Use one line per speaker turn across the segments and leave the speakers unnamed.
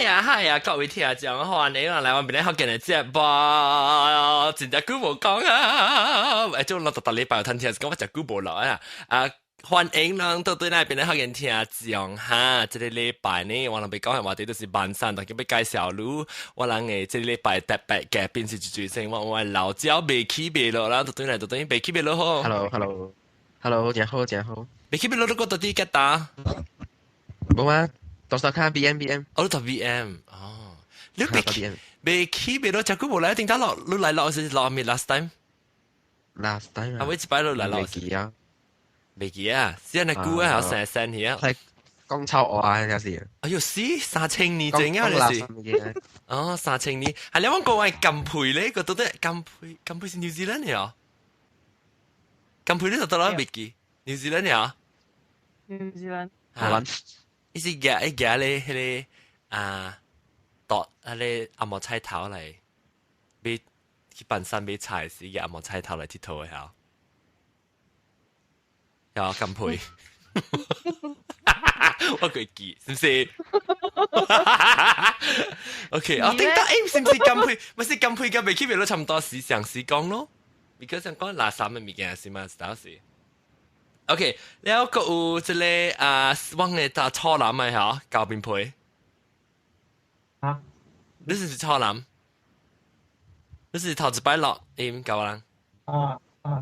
呀，各位聽眾，歡迎來我邊啲學嘅嚟節目，真係久冇講啊！誒，即係我特禮拜有聽聽，講我真久冇落啊！歡迎人到對那邊啲學嘅聽眾哈，這個禮拜呢，我諗俾講嘅話題都是萬山，但係俾介紹路，我諗誒，這個禮拜特別嘅變是最正，我老椒未起未落啦，到對嚟到對未起未落好。
Hello，真好，
未起未落都覺得啲嘅打，
冇啊，多少卡 BM，
我都讀 VM 哦，你未起未落，就久冇嚟，點解落你嚟落是落面 last time？last
time
啊，我一擺落嚟落。未記啊，先係估啊，成成嘢。
係講臭話有時。
哎呦，是3,000年正啊，你是。哦，3,000年，係你講講係金培咧，個到底金培是 New Zealand 嘅哦。金培呢度得啦，未記 New Zealand 嘅哦。
New Zealand。
荷蘭。
呢是夾咧，迄個度迄個阿莫菜頭嚟，買去半山買菜時嘅阿莫菜頭嚟佚佗嘅嚇。有金培，我佢記，是唔是 ？OK， 我點解是唔是金培？咪是金培嘅未 keep 到差唔多時常時講咯。because 想講垃圾嘅物件是嘛，當時。OK， แล้วก็有即個往嘅打初男嘅嚇，教邊培。
啊？
你是初男？你是頭一擺落應教人？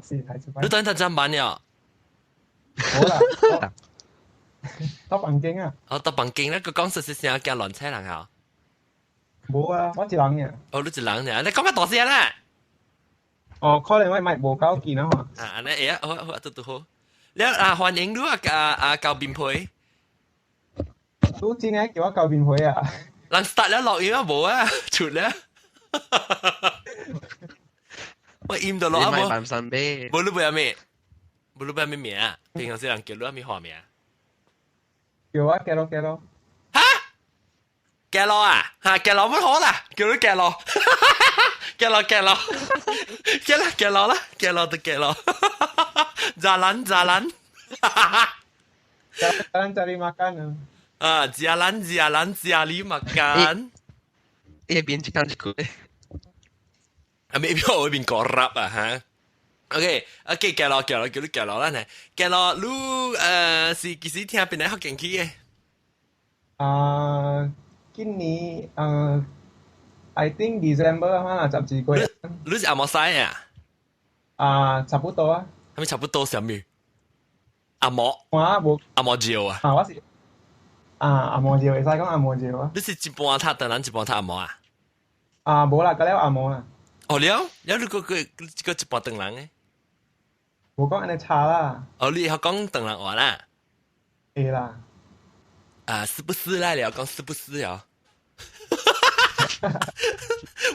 是頭一擺。
你等陣真慢了。
好啦，搭房間啊！
搭房間咧，佢講實聲驚亂車人嚇。
冇啊，我一人嘅。
哦，你一人嘅，你講乜大聲咧？
哦，可能我咪無夠見啊嘛。
安尼會啊，好，都好。你歡迎你教邊配。
都知呢，叫我教邊配啊。
人 start 了落雨啊，冇啊，出咧。我驗到落啊冇。
你咪扮神咩？
冇你背咩？冇你背咩名啊？平常時人叫你咩花名？
叫我嘅咯。
嚇？嘅咯啊？嚇嘅咯乜好啦？叫你嘅咯。嘅咯啦，嘅咯就嘅咯。jalan
jalan cari makan
jalan cari makan
一邊講一句
咩邊邊corrupt 啊嚇 OK 嘅咯叫你嘅咯啦呢嘅咯你是幾時聽邊嚟學緊去
嘅今年I think December 嘛12個月
你是阿摩西啊
差不多啊
係咪差不多什麼？阿莫阿莫照啊！
我是阿莫照，會使講阿莫照啊！
你是一半他等人一半他阿莫啊？
冇啦，嗰啲阿莫啦。
哦，你你個一半等人嘅？
冇講安尼差啦。
哦，你係講等人話啦？
係啦。
是不是啦？你要講是不是呀？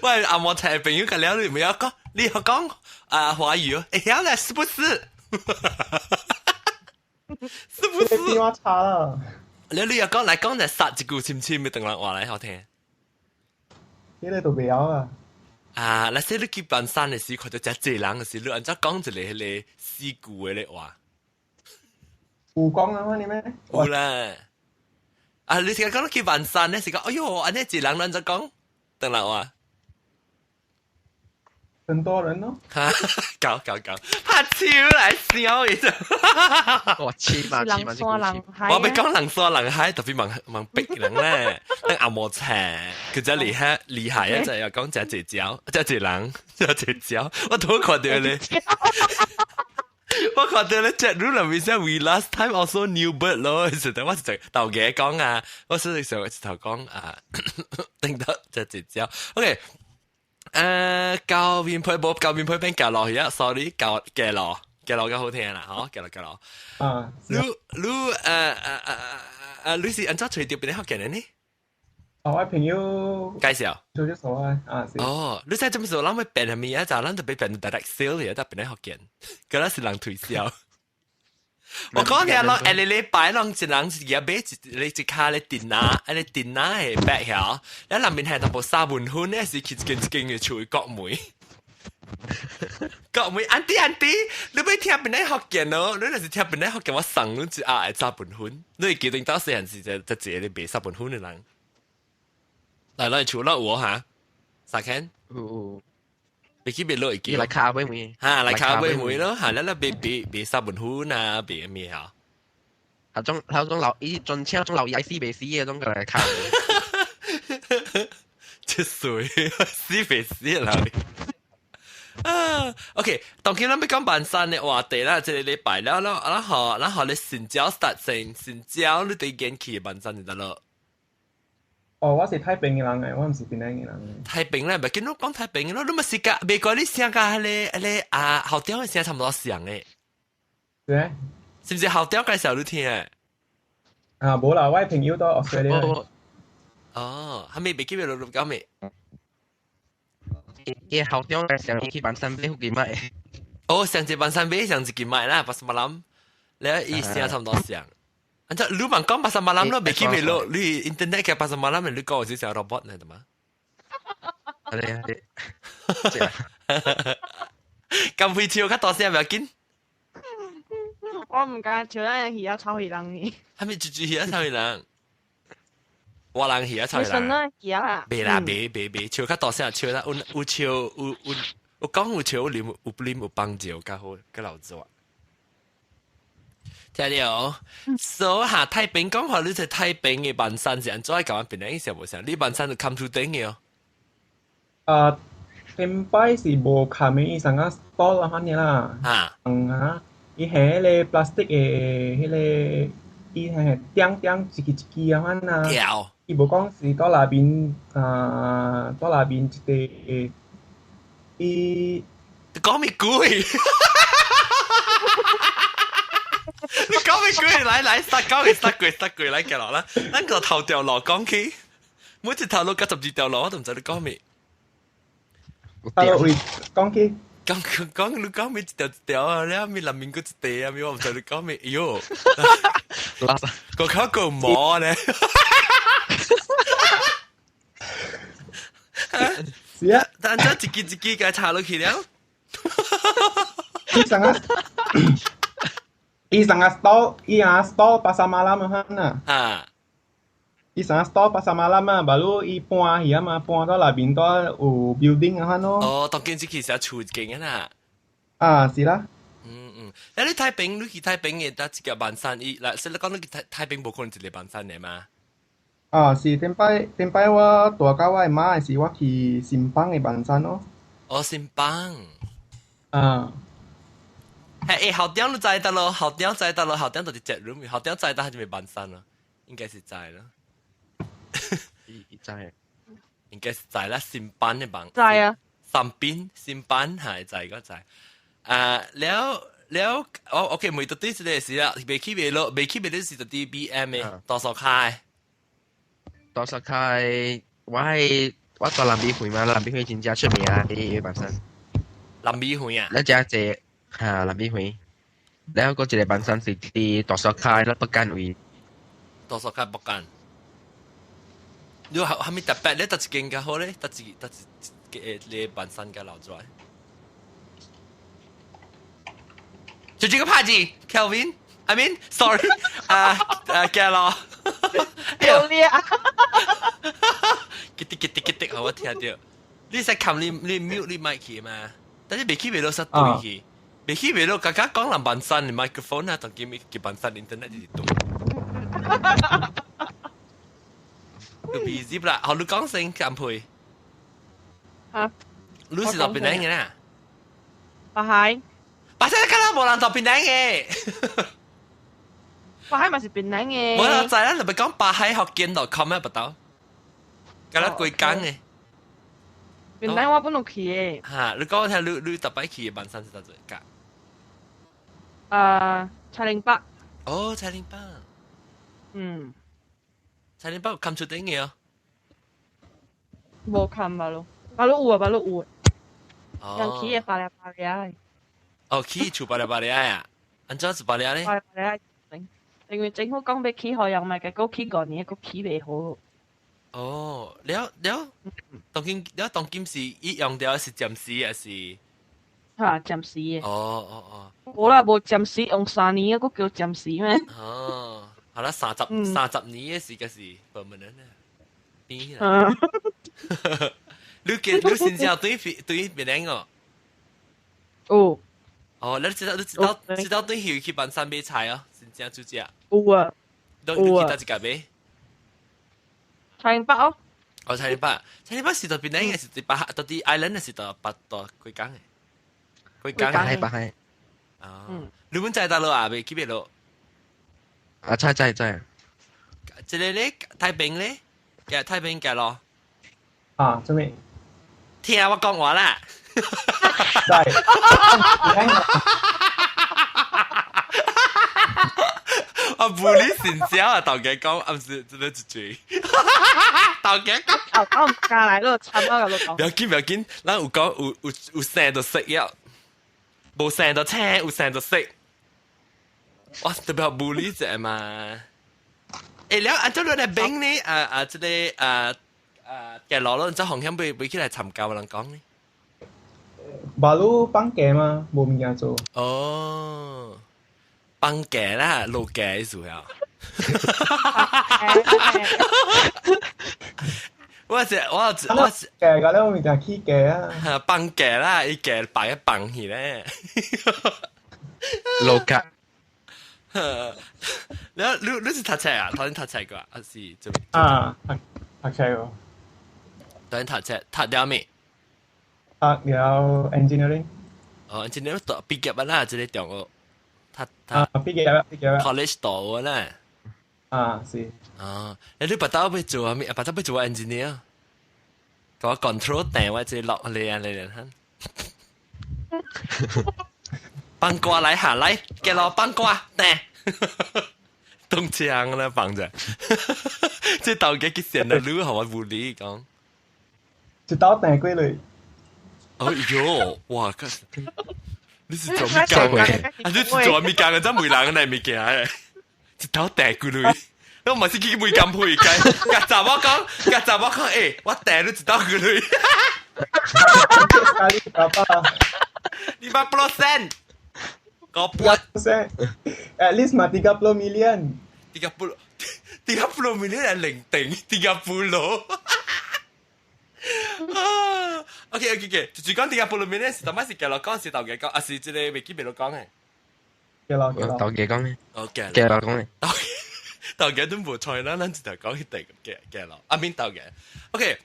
喂，阿莫睇朋友嘅了，你唔要講，你要講華語哦。哎呀，是不是？是不是？
比我差啦。
你要講嚟講就殺一句淺淺嘅等人話嚟好聽。
呢個都未有啊。
那些你去半山嘅時，佢就只濟人嘅時，你按照講一個迄個死句嘅咧話。
有講啊嘛你咩？
有啦。你成日講去半山咧，是講哎呦，安尼濟人按照講。等人話，
很多人咯。
搞，拍超嚟笑嘅啫。
哇，千萬，
我咪講人說人閪，特別問逼人咧，等阿摩車，佢就厲害啊！就又講隻姐姐，隻人，我都看到咧。我看到咧 chat room 入面寫 We last time also new bird 咯，其實我就頭嘅講啊，我實際上頭講定得隻節奏。OK， 教面配冇教面配邊教落去啊 ，sorry 教嘅落嘅好聽啦，嗬，嘅落。你是按照隨調邊啲學嘅呢？
我朋友
介紹
做咗數啊，
哦，你睇做咩數？諗咪變係咪啊？就諗就俾變 direct sale 嚟，得邊啲學嘅，嗰陣是人推銷。我講嘅咯，你禮拜咯，一人自己買你一卡你電啊，你電啊係白曉，你入面係淡薄沙門粉咧，是佢一間嘅處國梅。國梅，auntie，你咪聽邊啲學嘅咯？你就是聽邊啲學嘅，我送你一沙門粉，你記定當時係就自己你買沙門粉嘅人。來除了我嚇，啥看？別去別落一
伊來卡位妹，
嚇，來卡位妹咯，嚇，แล้ว別沙門糊นะ別咩嚇？
嗰種留伊進車嗰種留意 IC 未死嘅種佢嚟卡。
即水死別死啦！啊，OK，當今咱要講辦山嘅話題啦，即係禮拜了，然後你成交 start 成交你對揀去辦山就得咯。
哦，我是太平嘅人嘅，我唔是檳城嘅人。
太平咧，咪見到講太平嘅咯，你咪是㗎，美國啲聲㗎，你啊後調嘅聲差唔多像嘅，
對。
是唔是後調介紹你聽嘅？
啊，冇啦，我嘅朋友都澳大利亞。
哦，係咪未見到錄講未？
伊後張嘅上去辦山俾好幾買。
哦，上次辦山俾上次見買啦，八十萬諗，你一聲差唔多像。อันจะรู้มันก็ภาษามาลัมแล้วไม่คิดไม่รู้นี่อินเทอร์เน็ตแค่ภาษามาลัมมันรู้ก็ว่าจะเป็นโรบอทเนี่ยถูกไหม
อะไร
咁會跳卡多聲咪見？
我唔敢跳啦，而家炒魚冷嘅。
係咪住而家炒魚冷？我冷而家炒魚冷。
你信啦，而家啦。
別啦，別，跳卡多聲，跳啦，有跳有講有跳有黏有黏有幫助，較好較老早。聽到，所下太平講話你在太平嘅辦山時，再講邊啲時候冇聲，你辦山就 come to 頂嘅
哦。天擺是無卡咩？伊上個 store 啦，反正啦。
啊。
伊係迄個 plastic 嘅，迄個伊係點一支啊，反正。
條。
伊無講是到那邊到那邊一個伊。
講咩鬼？你講咩鬼？來，殺鬼，來嘅落啦！咱個頭條落講起，每隻頭落92條落，我都唔知你講咩。
頭位講起。
講你講咩一條啊？你咪南面嗰一地啊？咪我唔知你講咩。喲，個口個毛咧。
是啊，
但係一支嘅插落去了。
伊上個 store pasar malam mana?
啊。
伊上個 store pasar malam 啊，baru 伊搬去啊嘛，搬到那邊都有 building 啊咯。
哦，當建設其實厝勁啦。
啊，是啦。
誒，你太平，你去太平嘅得一個辦山，伊嗱，你講你太平冇可能一個辦山嘅嘛？
啊，是頂擺我大家我嘅媽是我去新邦嘅辦山咯。
哦，新邦。
啊。
誒，後點都知得咯，後點就是隻 room， 後點知得就咪辦山咯，應該是知咯。
知。
應該是知啦，新班嘅辦。
知啊。
新班係知嗰知。แล้วโอเค每到啲事嘅事啦，未起未落啲事就啲 BM 嘅，多數開。
我做南美會嘛，南美會真正出名啊！啲辦山。
南美會啊？
一隻嚇南美會，แล้วก็一個辦山是啲多數開啦，北間位。
多數開北間。你係咪特別咧？特別勁嘅好咧？特別你辦山嘅留在。就這個帕子 ，Kelvin，I mean sorry，Gala，
有咧啊！
吉，我聽到。你識冚你 mute 你麥去嘛？但係未起未到實對去，未起未到剛剛講南辦山嘅 microphone 啊，同佢辦山 internet 係對。都 busy 啦，好你講聲咁配。
嚇？
你是到邊度嘅啦？
巴海。
巴西梗係冇人到邊度嘅。
巴海咪是檳城嘅。
冇人知啦，你咪講巴海學見到 comment 不到，梗係貴間嘅。
檳城我本來去嘅。
嚇，你講睇你特別去嘅辦山是得最㗎。
七零八。
哦，七零八。七零八冚出頂嘅哦。
冇冚吧咯，巴魯有啊，巴魯有。人去嘅巴黎啊。
哦，去住巴黎啊！安怎是巴黎咧？
巴黎，因為政府講要起好人嘛，結果起過年，個起未好。
哦，了，當今是一樣的是暫時還是？
嚇，暫時嘅。
哦。
冇啦，冇暫時用3年嗰個叫暫時咩？
哦，係啦，30年嘅事嘅是 permanent 啊。邊啦。
嗯，
你先至對別人哦。
有
哦，你知道對魚去辦三杯菜哦，先至就這樣。
有啊
你記得一個未？
菜包哦，
哦，菜包是到別人嘅，是到啲 island 係是到八到幾間嘅，幾間
巴係巴係
啊。你們在大陸啊？未去別路？
啊，真
即係咧太平咧，嘅太平嘅咯。
啊，做咩？
聽我講話啦。
在。
我bully 善少啊，豆嘅講暗示真係一嘴。豆嘅講，
我唔加嚟嗰度插啊，嗰度講。
不要緊，咱有講有聲就識呀，冇聲就聽，有聲就識。我特別 bully 啫嘛。誒，แล้วอันเจ้าเรื่องแบงค์นี่จะได้แก攞咯，即係紅磡ไป起來參加人講呢。
baru 放假嘛，冇物件做。
哦，放假啦，落假意思呀。我
假㗎咧，我咪就係 key 假啊。
放假啦，一假擺一放去咧。
老格。
你是讀冊啊？頭先讀冊個，還是做咩？
啊，讀冊喎。
頭先讀冊，讀了未？
讀了 engineering。
哦，engineering 讀畢業啦，即係中學。
啊，畢業
college 讀啦。
啊，是。
啊，你不打要做咩？不打要做 engineer。個 control 電話即係落嚟啊嚟嚟睇。放過來下來，給我放過嚟。東槍啦，放着。即係到嘅佢成日攞係我無理講。
一刀訂幾類？
哎呦，哇！你是做咩工嘅？啊，你是做咩工嘅？真梅人嚟物件嘅，一刀訂幾類。我唔係去梅金配嘅，夾雜我講，誒，我訂咗一刀幾類。5%。
At least mah 30 million.
30 million là lệnh tỉnh 30. OK，就講30 million 是當時嘅落講是頭嘅講，啊是即係未記別落講嘅。
嘅咯，
頭嘅講咧。
OK。
嘅落講咧。
頭嘅都冇錯啦，咱就頭講一定嘅咯，啊邊頭嘅。OK，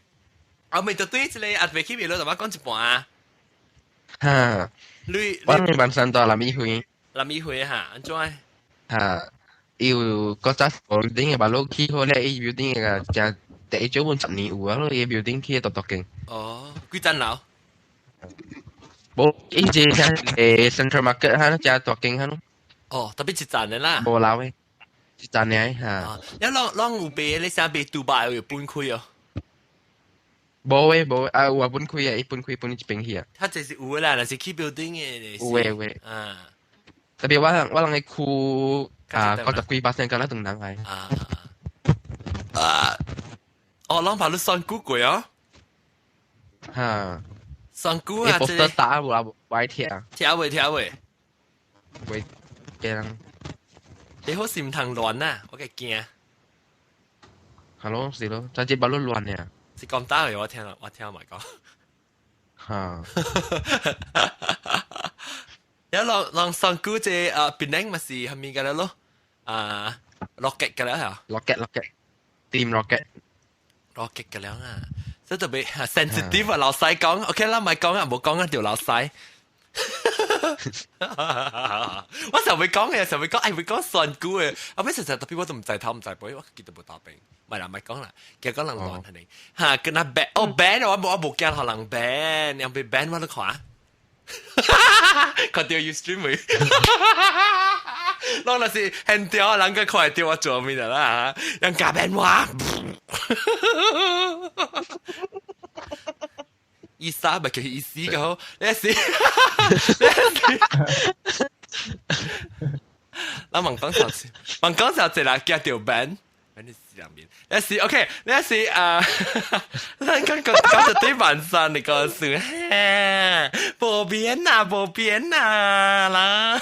我咪就對即係啊未記別落，同我講一半啊。
哈。我哋晚上到南美會。
南美會嚇，安怎？
嚇，要嗰陣我啲嘅馬路起好咧，要啲嘅就第一早半10年有啊，咯要 building 起獨獨勁。
哦，幾層樓？
冇，以前喺Central Market 嚇，就獨勁嚇咯。
哦，特別一層嘅啦。
冇樓嘅，一層嘅嚇。
有啷有賣你想賣杜拜有半開哦？
冇啊，有半開啊，一半開半一邊去啊。
它就是有嘅啦，但是起 building 嘅。
有嘅。
啊。
特別我人嘅庫90幾%㗎啦，同人係。
哦，啷把你算估過啊？
嚇。
算估啊！
即係打冇啦，歪貼啊。
跳位。
會驚。
你好是唔通亂啊！我嘅驚。
係咯，是咯，真係把路亂嘅。
是咁打嘅，我聽埋講。
嚇。
有浪上估隻變靚咪是係咪嘅咯？rocket 嘅啦係。
rocket，team rocket
嘅啦啊！即係特別 sensitive 啊，老細講 ，OK 啦，咪講啊，冇講一條老細。我成日會講嘅，成日會講，會講上估嘅。後尾實特別我都唔制頭唔制背，我見到冇打病。唔係啦，咪講啦，其實講人亂係你嚇，跟阿 ban， 哦 ban 我冇驚可能 ban， 有被 ban 我都看。佢掉 Ustream 咪，攞那是很屌，人家快掉我做咩的啦？人家 ban 我，意思咪叫意思嘅好，你試，我問講就直啦，叫條 ban。你試兩面，你試 OK， 你試咱剛講就對晚上你告訴無邊啊啦。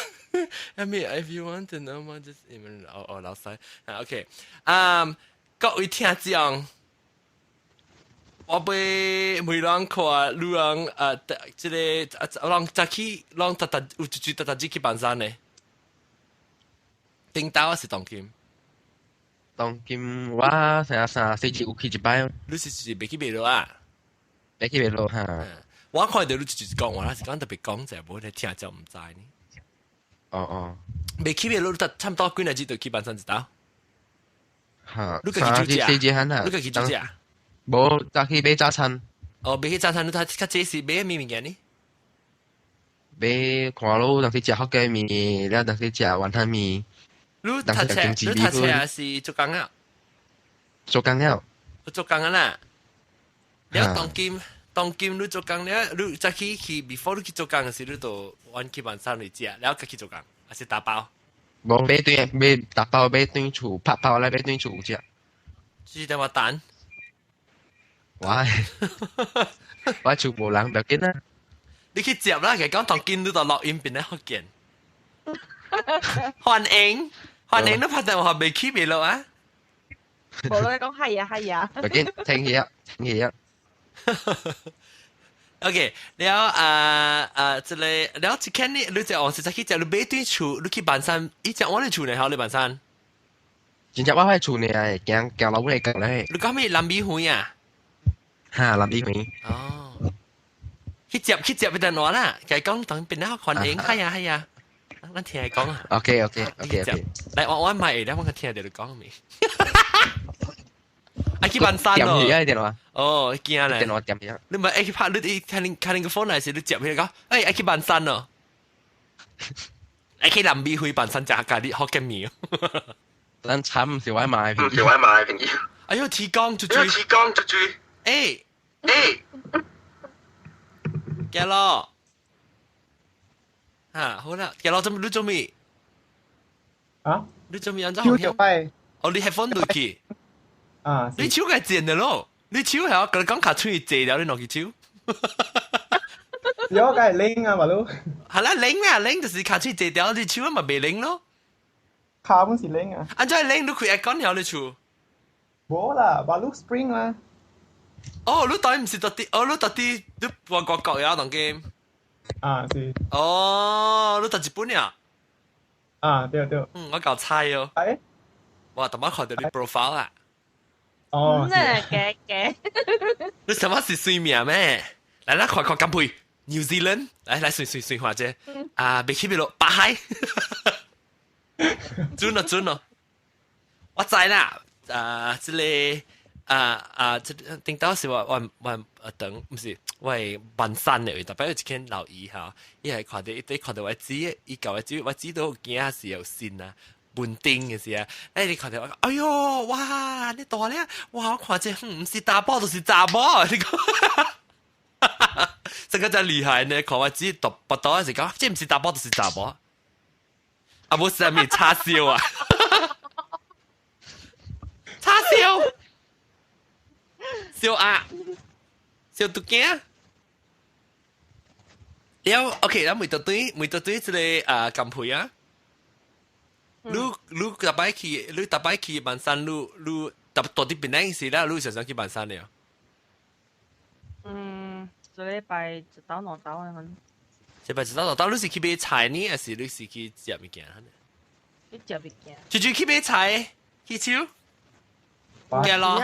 I mean, if you want to know more, just email 老細。OK，各位聽眾，我被每人看路人这个让早起让有一去办山呢。顶刀是当金，
當今我成四節有去一擺，
你是未去未落啊？
別去別落哈。
我看到你就是講話，是講特別講就冇你聽就唔知呢。
哦，
未去未落，得差唔多幾日至到去辦山一刀。
哈，
你個去煮食？
四節ਹਨ啊。
你個去煮食？
冇早起買早餐，
哦，未去早餐，你睇較這是買咩物件呢？
買看咯，當時食福建麵，然後當時食雲吞麵。
你讀冊是做工啊？
做工了。
做工啊啦！了當今你做工了，你早起去 before 你去做工嘅時，你就揾去辦山嚟食，了佢去做工，還是打包？
冇買打包買轉厝，拍包來買轉厝食。
就是等我等。
我厝無人，唔要緊啊。
你去接啦，其實講當今你就錄音變得好見。歡迎都拍電話未去未落啊！
冇啦，講係啊係啊。
唔要緊，聽嘢。
OK，這裡了一看你就我實在去食，你買對厝，你去辦山，伊隻我哋厝呢，好你辦山。
真正我喺厝呢，行路嚟講咧。
你講咩南美園啊？
嚇，南美園。
哦，去接邊度攞啦？就係講當變得好歡迎，係啊。我聽你講啊。
OK。
嚟我唔係咧，我聽到你講未？啊去辦山咯。
點電話？
哦，驚咧。
電話點樣？
你咪去拍你睇個 phone 嚟時，你接佢講，哎，去辦山咯。去南美園辦山食咖喱好緊面。
咱慘唔是我買片。
哎呦，提綱出去。哎，嘅咯。啊，好啦，嘅咯，你做咩？
啊？
你做咩？
超條拜。
哦，你 headphone 落去。
啊，
你手係賤嘅咯，你手係我講卡出去借了，你攞去手。
有梗係拎啊，嘛都。
係啦，拎就是卡出去借掉，你手咪未拎咯。
卡本是拎啊。
安怎拎？你開講了你手。
冇啦，馬路 spring 啦。
哦，你當唔是特啲，哦，你特啲，你外國國有當 game。
啊，是。
哦，你特日本呀？
啊，對。
我搞猜哦。
哎。
哇，特晚看到你 profile 啊。
哦。
嘅。
你什麼是睡眠咩？嚟啦，看金配 New Zealand，嚟睡或者啊，未去邊度？巴海。準咯，我知啦。這裡這頂到是我等，唔是我係辦山嘅，特別有一間老姨嚇，伊係看到我知，伊教我知道驚是有線啊。本丁嘅事啊！你看到我，哎呦，哇！你大咧，哇！我看這唔是打波就是炸波，你講，這個真厲害呢！看我只讀不到嘅時講，這唔是打波就是炸波，啊！冇上面叉燒啊！叉燒，燒鴨，燒獨頸。了 ，OK，咁每到對這個金培啊。你特擺去萬山，你特多啲邊陣時啦，你常常去萬山了。
一禮拜一刀兩刀咁樣。
一禮拜一刀兩刀，你是去買菜呢，還是你是去食物件？
去食物件。
就去買菜，去超。嘅咯。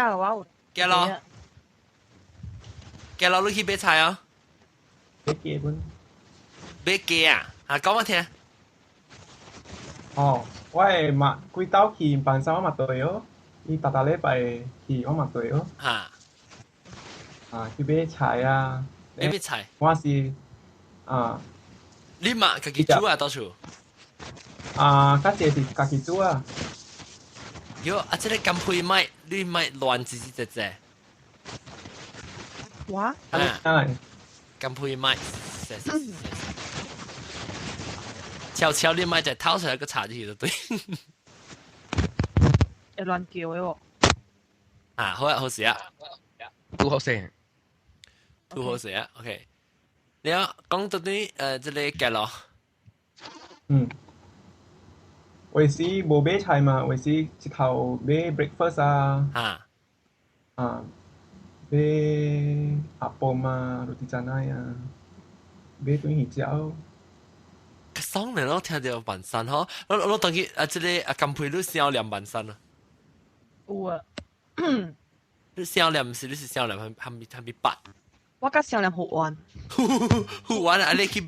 你去買菜啊？
買雞本。
買雞啊？講我聽。
哦。我係幾刀去辦山我對哦，伊大禮拜去我對哦。
嚇。
去買菜啊。
買菜。
我是
你自己煮啊？到處。
較濟是自己煮啊。
喲，這個金配麥，你麥亂隻。
哇？
金配麥。悄你買隻掏出來個插進去就對。
會亂叫嘅喎。
啊，好食啊。
都好食。
OK。你講到啲這裡嘅咯。
為時冇買菜嘛，為時一頭買 breakfast 啊。買阿婆嘛，roti canai 啊，買短魚膠。
爽嚟咯，聽到萬山嗬，我當佢啊，即係啊，金培你少兩萬山啊，
有啊，
你少兩唔是你是少兩，係咪八？
我甲少年好玩，
好玩啊！你去買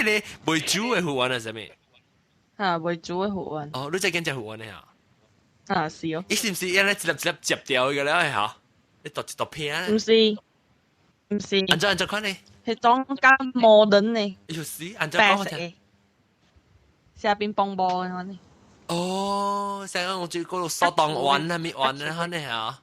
咧賣酒嘅好玩啊，係咪？
為主嘅好玩，
哦，你真係真好玩咧嚇！
是哦，
你是唔是一粒一粒一粒接掉嘅咧嚇？你剁一剁片啊？
唔是，
按照看咧，
係種較摩登嘅，
要死按照
白
講聽。
色嘅，下邊蹦蹦嘅嗰啲，
哦，成日我最嗰度索當玩係咪玩咧？可能嚇？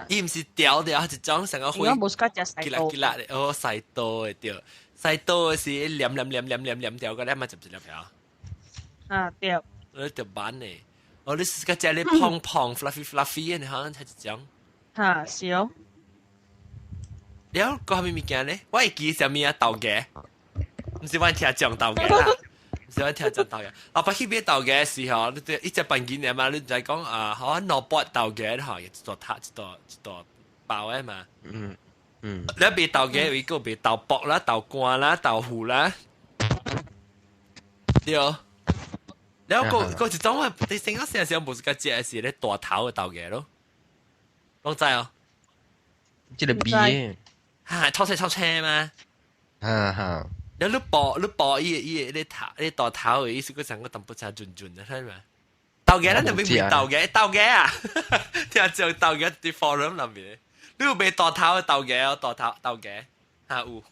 伊唔是掉掉，係一種成個灰。
而家冇識隻細
吉啦
刀，
吉啦，哦，細刀嘅掉，細刀嘅是黏掉個咧，咪就一粒呀。
對，
你條板嚟，哦，你是個隻你胖 fluffy 嘅，你可能係一種。
是哦，
了，個係咪物件咧？我會記什麼啊？豆嘅，唔是我聽講豆嘅啦，唔是我聽講豆嘅。我不去買豆嘅時候，你一隻半斤嘅嘛，你就係講啊，好攞包豆嘅，嚇，一朵包嘅嘛。你買豆嘅，有一個買豆卜啦、豆乾啦、豆腐啦，對。แล้วก็จะต้องว่าในสิ่งที่เสีย冇個隻係咧大頭嘅豆嘅咯，講真哦。
即係 B 嘅，
嚇，偷車嘛。
嚇。
แล้ว你播呢大頭嘅意思，嗰陣個淡薄茶轉啊，係咪？豆嘅咧，你咪豆嘅啊！聽講豆嘅啲 forum 入面，你要俾大頭嘅豆嘅，豆嘅嚇有。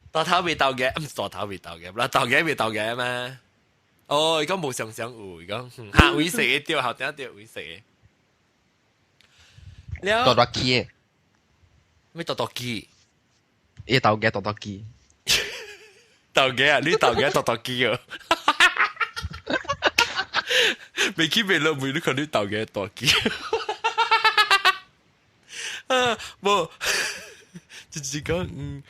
大頭味豆嘅，唔係大頭味豆嘅，嗱豆嘅味豆嘅嘛。哦，而家冇想有，而家嚇會食嘅掉後頂掉會食嘅。
多多機，
咩多機？
一豆嘅多機，
豆嘅啊，你豆嘅多機啊！未見未落梅，你看你豆嘅多機。啊，冇，就是講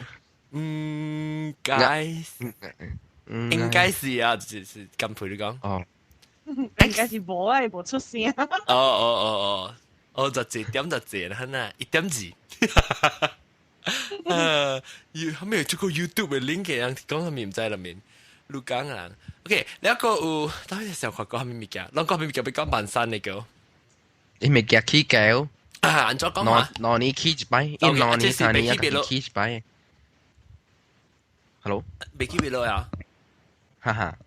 應該是啊，就是咁陪你講。
哦，
應該是冇啊，冇出聲。
哦，就這點就這啦，嗱，一點二。後面有出個 YouTube 嘅 link 嘅，講後面唔知入面，錄講啊。OK，你一個有，當時時候講後面物件，啷個後面物件俾講半山嚟個。
你咪夾起膠，
按照講話，
攞你起一擺，一攞你三你一起一擺。Hello，
未記俾落啊？
哈哈，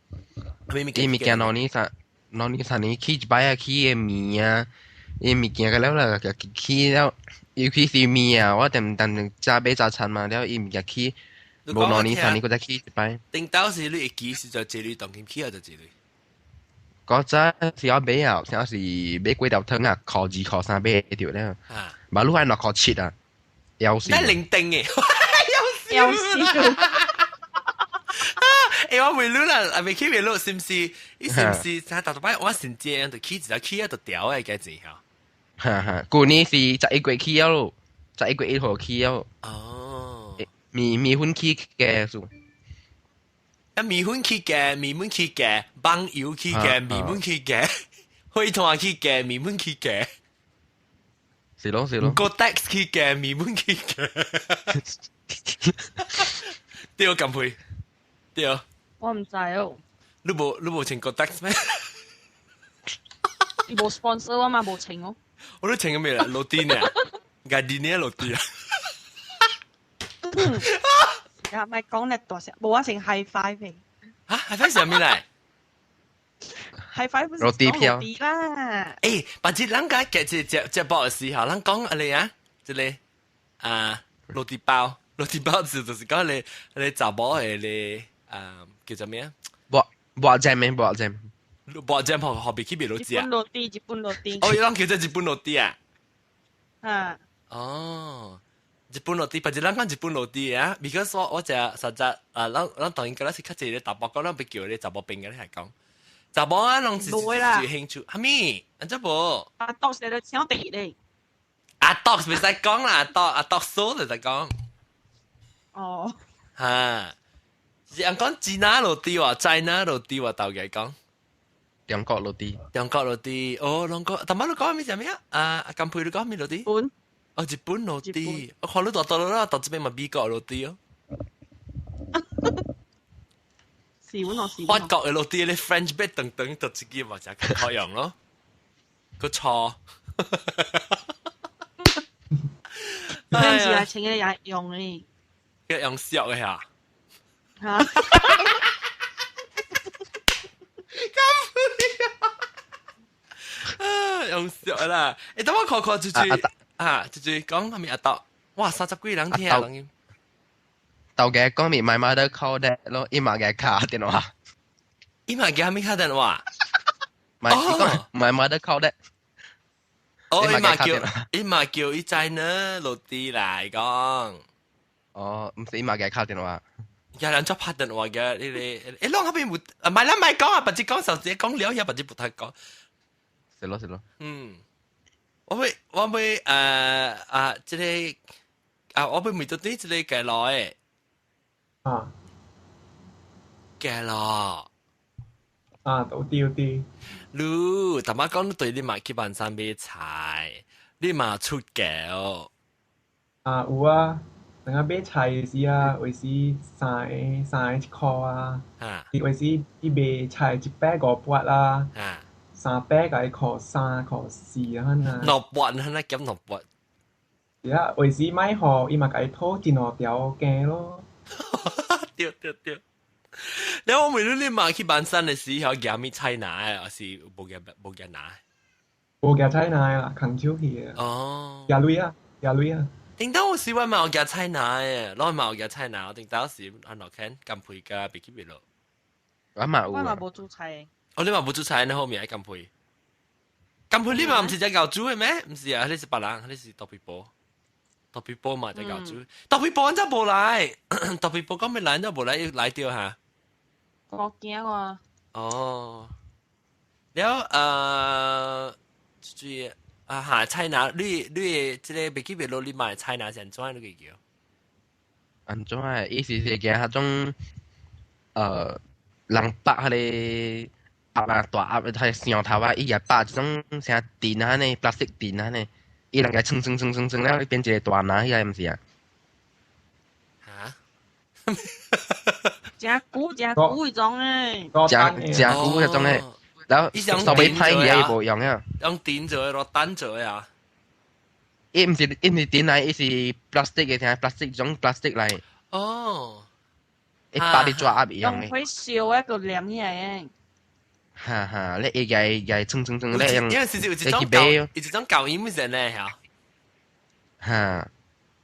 你
物件攞你三你起一擺啊，起嘅面啊，啲物件嘅แล้ว啦，起แล้ว尤其是面啊，我等炸俾炸餐嘛，แล้วอี物件起，冇攞你三你嗰隻起一擺。
定到時你會記是就這裡當天起啊，就這裡。
嗰陣時我買啊，有時買幾條湯啊，考2考3買條咧，馬路係落考7啊，有時。
咩零定嘅？
有笑。
我未錄啦，未起未錄，是唔是？你是唔是？但係大擺我先知，就起就起就掉嘅嘅字嚇。
哈哈，舊年是11月起咯，11月1號起咯。
哦，
米粉起嘅數。
米粉起嘅，棒油起嘅，米粉起嘅，開團起嘅，米粉起嘅。
是咯。
個 tax 起嘅，米粉起嘅。對我咁配，對。
我唔知哦。
你冇請過 tax 咩？
冇 sponsor 啊嘛，冇請哦。
我都請咗未啦，落啲呢？Gardenia 落啲啊。
又咪講力大聲，冇啊成 high five 嘅。
嚇，high five 上面嚟
？high five 不是
落地票
啦。
誒，把隻人家嘅隻包嘅時候，人講啊你啊，即係落地包就是講你查某嘅你叫做咩啊？
博正咩？博正
後邊 keep 落地啊？
日本落地。
哦，人叫做日本落地啊？
哦。
日本落地，或者人講日本落地啊？because 我就實際咱當然覺得是較濟咧，查某講咱別叫你查某兵嘅咧係講，查某啊，攏是興趣，係咪？安怎無？
到時你請地咧。
dogs 未使講啦，dogs 數就使講。
哦。
嚇！人講China落地喎，China落地喎，豆嘅講。
中國落啲，
中國落啲，哦，中國，但係你講咩就咩啊？啊，金培你講咩落啲？
本
哦，日本落啲，我看你到啦，到這邊咪美國落啲哦。
是本咯，是
法
本咯。
國嘅落啲，你 French bed 等等，就自己或者咁開樣咯，個錯。
嗰陣時係請嘅日用呢，
嘅用笑嘅嚇。
嚇
用笑啦！誒，等我看看住住啊，住住講係咪阿德？哇，30幾人聽啊，等
到嘅講咪買得 call 的咯，伊嘛嘅卡電話，
伊嘛叫咩卡電話？
買講買得 call 的，
哦，伊嘛叫伊仔呢落地嚟講。
哦，唔是伊嘛嘅卡電話。
有人做拍電話嘅，你啷嗰邊冇？唔係啦，唔係講啊，或者講手指講了，又或者不太講。
是咯。
嗯，我會即係我會未到啲即係嘅來
啊
嘅咯。
啊，到啲，
你大媽講對你買去辦山買菜，你嘛出嘅
啊有啊，等下買菜時啊，有時三一箍啊，
嚇
有時伊買菜100 5 八啊。
嚇。
300個扣3扣4啊呐，
落筆啦，減落筆。
而家為時買貨，伊嘛甲伊拖一兩條鏡咯。
對。你我問你買去辦山嘅時候，夾咩菜拿嘅，還是冇夾拿？
無夾菜拿啦，空手去啊。
哦。
夾鐳啊。
頂到我時我冇夾菜拿嘅，攞冇夾菜拿，我頂到時安落看金培嘅別去別咯。
我嘛有
我嘛
啊，
冇煮菜。
哦，你嘛冇煮菜，你後面係金培。金培你嘛唔是只教煮嘅咩？唔是啊，你是別人，你是特別波。特別波嘛只教煮。特別波真冇來，特別波講咩來都冇來，要來掉嚇。
我驚我。
哦。แล้ว注意啊嚇菜拿，你即個別去別咯，你買菜拿先裝你個叫。
安怎啊？伊是嘅迄種人擺迄個。鴨啊，大鴨係上頭啊，伊也把這種像電啊呢，plastic 電啊呢，伊人家蹭了，變一個大拿，迄個唔是啊？
嚇？
真久嗰種誒。
真久迄種誒，然後稍微歹嘢伊無用啊。
用電做落單做啊？
伊唔是電來，伊是 plastic 嘅，聽 plastic 種 plastic 來。
哦。
伊把你抓鴨一樣
用
嘅。
會燒一個黏起來誒。
哈，你伊蹭，你用，
因為是有一種教音嘅咧嚇。
哈。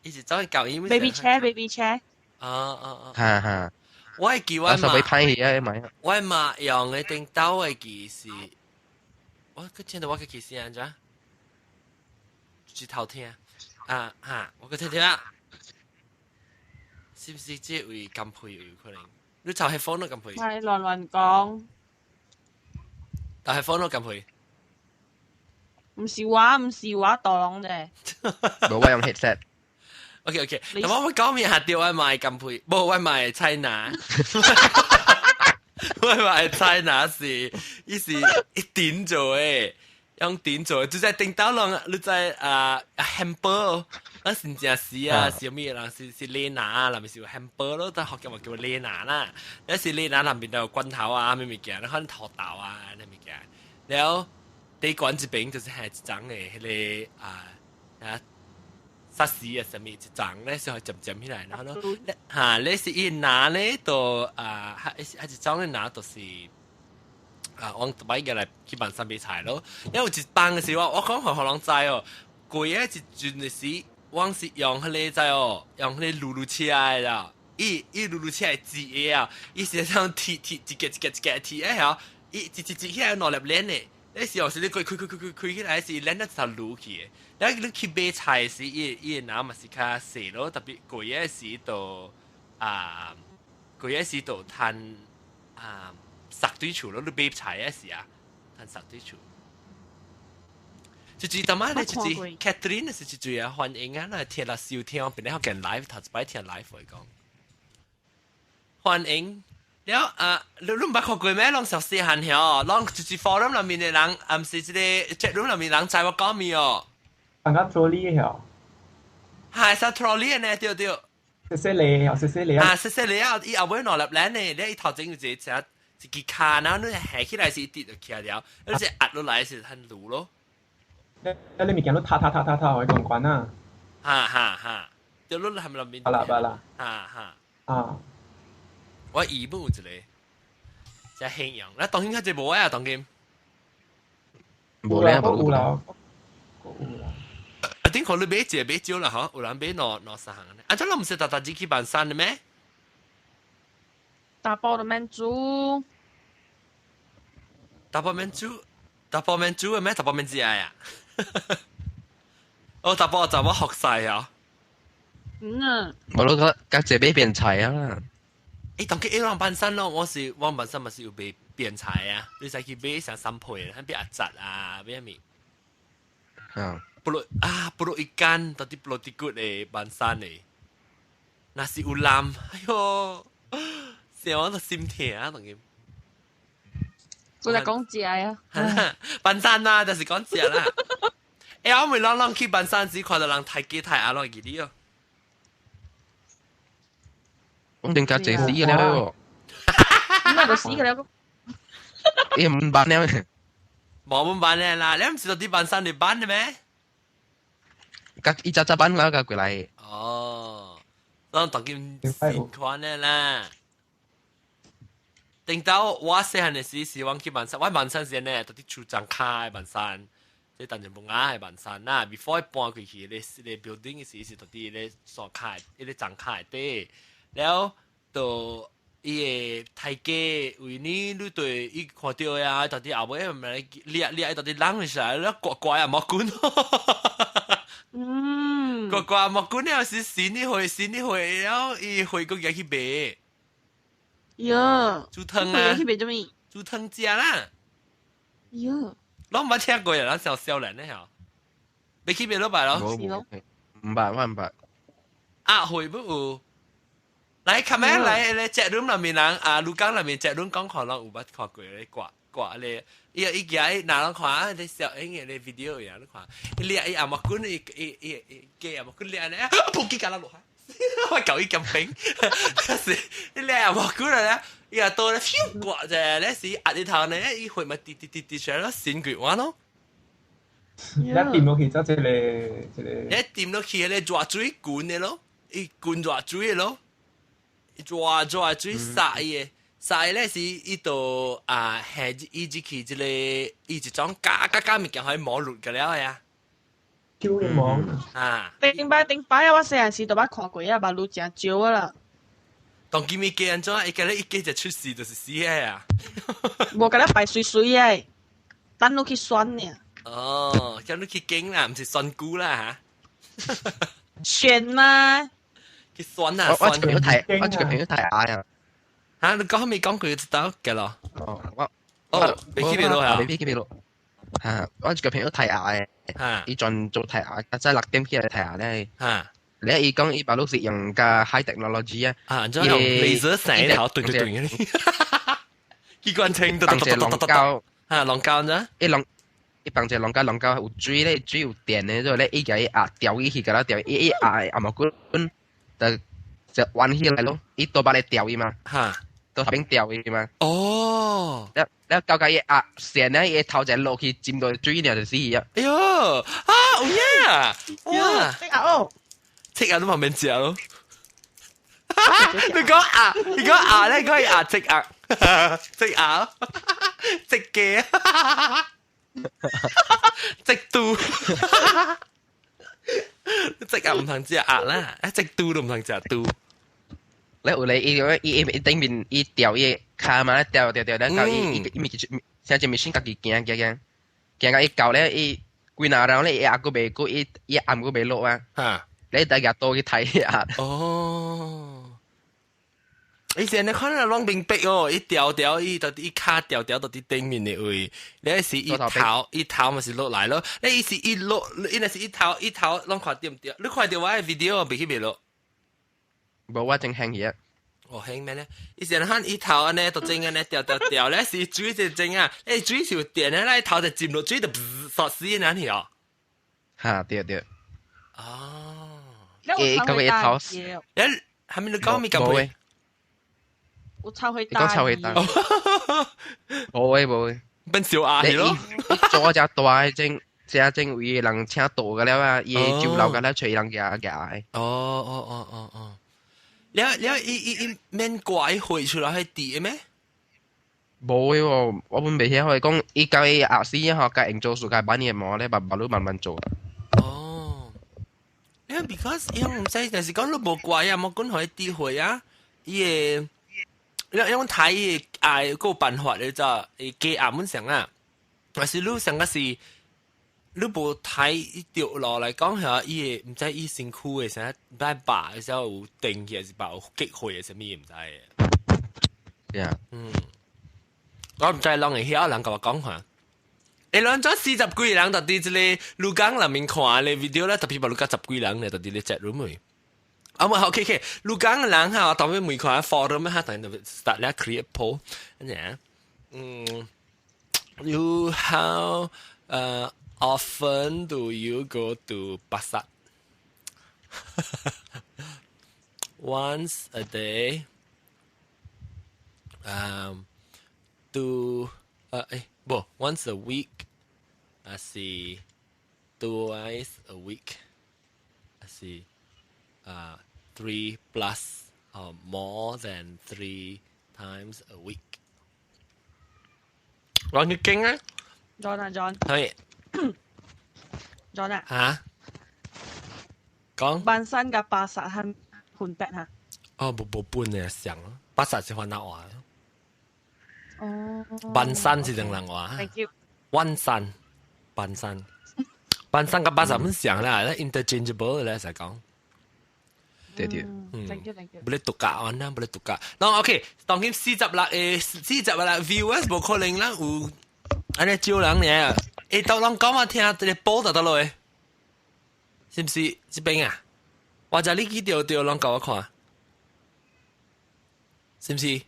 一種教音。
baby chair。
哈。
我係叫我
稍微歹嘢買。
我媽用嘅頂刀嘅技是，我佢聽到我嘅技是安怎？是頭聽啊嚇，我個聽聽啊，是不是即位金配有可能？你就係放到金配。
係亂講。
但係放到金配。
唔是話當啫。
無我用 headset。
OK，咁我講面下掉我買金配，冇我買菜拿。我買菜拿是，伊是一點做誒，用點做，就在頂到浪，你在hamburger，那真正是啊，是咩啦？是蓮拿啊，嗱咪是 hamburger 咯，但學嘅話叫蓮拿啦。有時蓮拿入邊就有罐頭啊，咩物件，你可能土豆啊，啲物件。然後第一罐一邊就是係一張嘅，迄個沙士啊，什麼一張咧，就係尖起來，然後咯，嚇，你是伊拿咧到係一張咧拿到是往買嘅嚟去辦三杯菜咯。因為一辦嘅時候，我講可能知哦，貴一轉嘅時，我是用迄個知哦，用迄個露車啦，伊露車係紙嘅啊，伊是像鐵一格鐵嘅嚇，伊一起來攞粒鏈嘅。那時候是你開起來是兩隻頭擼去嘅，然後你去買菜時，伊拿嘛是較細咯，特別貴嘅時到攤十對處咯，你買菜嘅時啊，攤十對處。就係當晚咧，就係 Catherine 是就係歡迎啊，來聽啦收聽，邊咧學緊 live，頭一擺聽 live 嚟講，歡迎แล้ว你唔捌看過咩？攏小細漢曉，攏就是 forum 裏面嘅人，唔是即個 chat room 裏面人知我講咩哦。
大家 trolley 曉，
係實 trolley 呢？對對。
細細嚟曉，細細嚟啊！
細細嚟啊！伊後尾落入嚟呢，你一頭整住一隻一支卡，然後你下起來是一跌就起來了，你只壓落來是很路咯。
你物件都塌，我講關啊！
哈，就落係咪入面？
巴啦，
哈。
啊！
我疑問有一個，即係慶陽，你當今佢就冇啊，當今。
冇咧，
有啦。
啊，點講你買少啦嗬？有人買攞三行咧。啊，真係唔識搭自己辦山嘅咩？
打包的面煮，
打包面煮嘅咩？打包面煮啊！我打包就我學晒啊！
我都覺得家姐俾變齊啊！
誒，當佢一浪半山咯，我本身咪是要被變柴啊！你使去買成三倍，喺邊阿雜啊，邊咪？不如一間到底不如啲骨嚟半山嚟，那是有藍，哎喲，成我都心痛啊！當佢。
我就講食啊！
半山啦，就是講食啦。誒，我咪啷去半山時看到人太雞太鴨落去啲哦。
咁點解姐死嘅咧？
咁咪就死嘅咧。
你唔辦咧？
冇咁辦咧啦，你唔知道啲半山你辦嘅咩？
一扎班啦，個過嚟。
哦，當當見情況咧啦。等到我細漢嘅時，我去半山，我半山時呢，到啲出張卡嘅半山，即係等陣半亞嘅半山啦。before 搬過去，你 building 嘅時到啲咧鎖卡，啲張卡啲。แล้วตัวไทยเก้วันนี้รู้ตัวอีกคนเดียวอ่ะตอนที่เอาไว้มันเลี้ยตอนที่ล้างไม่ใช่แล้วกวาดอ่ะมากุนกวาดมากุนเนี่ย是新的會แล้วอี會個嘢去買
呀，
煮湯啊
去買做咩？
煮湯食啦
呀，
我唔聽過人笑笑人咧嚇未去買咯吧咯
唔辦
啊會不有來，琴日來咧隻 room 裏面人啊，盧江裏面隻 room 講可能有捌看過咧掛咧，伊件嗱人看咧小影嘅咧 video 樣，你看，伊咧伊阿莫管伊嘅阿莫管咧咧，撲機架落下，我舊伊咁平，伊咧阿莫管咧，伊阿多咧飄掛啫，咧是壓啲頭咧，伊會咪跌上咯，閃佢玩咯。
一掂落去就一個，
一掂落去咧抓水管嘅咯，伊管抓水嘅咯。抓水曬咧是依度啊，係依隻佢之類，依隻種加物件可以摸落嘅了呀。
超嘅網
啊！
頂擺啊！我細陣時都捌看過啊，馬路真少啊啦。
當見咪見人種，一個咧一個就出事就是死嘅呀。
無甲咧排水嘅，等落去酸嘅。
哦，咁你去經啦，唔是酸菇啦嚇。
酸嘛？
去酸啊！
我朋友睇啊！
嚇，你講未講佢就知道嘅咯。未去邊度啊？
未去邊度？嚇，我個朋友睇牙嘅，伊專做睇牙，即係6點起嚟睇牙咧。
嚇，
你伊講伊把路是用個 high technology 啊。
啊，就用laser洗頭，對嘅。機關槍，bằng
隻龍膠，
嚇龍膠啫。
伊bằng隻龍膠有水咧，水有電咧，之後咧伊個壓掉伊去㗎啦，掉伊壓阿毛管。就彎起來咯，伊倒把你掉伊嘛，到後邊掉伊嘛。
哦，
แล้ว搞個伊壓線咧，伊頭就落去沾到水呢就死伊啊。
哎呦，啊，好呀，哇，
食牙哦，
食牙都旁邊食咯。你講牙咧，講牙食牙，食牙，食嘅，食肚。食牙唔同隻牙啦，食肚都唔同隻肚。
你有你伊頂面伊掉伊卡嘛，掉，然後伊咪像隻 machine 家己行到伊搞咧，伊幾拿然後咧伊壓個未過，伊按個未落啊。
嚇！
你大家多去睇下。
哦。以前你看到攏明白哦，伊掉伊到啲卡掉到啲頂面嘅位，你是伊頭咪是落來咯，你是伊落，伊那是伊頭攏看掉唔掉？你看到我嘅 video 未去未落？
冇我正輕嘢。
哦，興咩咧？以前看伊頭安尼，都整安尼掉咧，是水就整啊，水是有電咧，咱頭就浸落水就殺死那裡哦。
嚇對。
哦，
嗰個一頭
嘢，
誒，係咪你講咪咁會？
我抄去
你講抄去打。冇。
變小鴨係咯。
你做只大正為人請到嘅了啊，嘢就留嘅啦，隨人嘅。
哦。แล้วอีแม่นกว่า回出來係啲咩？
冇喎，我本未曉可以講，伊教伊學師學教營做數教版嘢冇咧，慢慢做。
哦，因為 because 因為唔使，但是講你冇怪啊，冇講可以啲回啊，伊嘅，因為睇伊嗌嗰個辦法咧就誒幾啱本上啊，但是你上個是你冇睇掉落嚟講下，伊唔知伊辛苦嘅成日擺白嘅時候有定嘅，是白有激氣嘅，什麼嘢唔知嘅。
係啊。
我唔知人會曉，人甲我講下。你兩咗40幾人，特啲即係錄講裏面看咧 video 咧，特別把錄講10幾人咧，特啲咧 chat room 嘅。啊唔 OK， 錄講嘅人嚇，當然每看 forum 嚇，當然就 start 咧 create poll，咁樣。You how often do you go to pasar? Once a day. Once a week. I see. Twice a week. I see. 3 plus or more than 3 times a week. 講要經啊
John
係
John 啊，
嚇講
扮身嘅80係盤壁嚇。
哦冇半嘅想80是換那話
哦，
扮身是定人話
Thank you。
溫身扮身嘅80唔想啦，interchangeable 咧成日講。
對。
Thank you。boleh
tukar on lah, boleh tukar. Nah, okay. 當然40啦，40啦 viewers 冇可能啦，有安尼少人呢。到人講我聽，你報得落去，是唔是？這邊啊，或者你幾條人講我看，是唔是？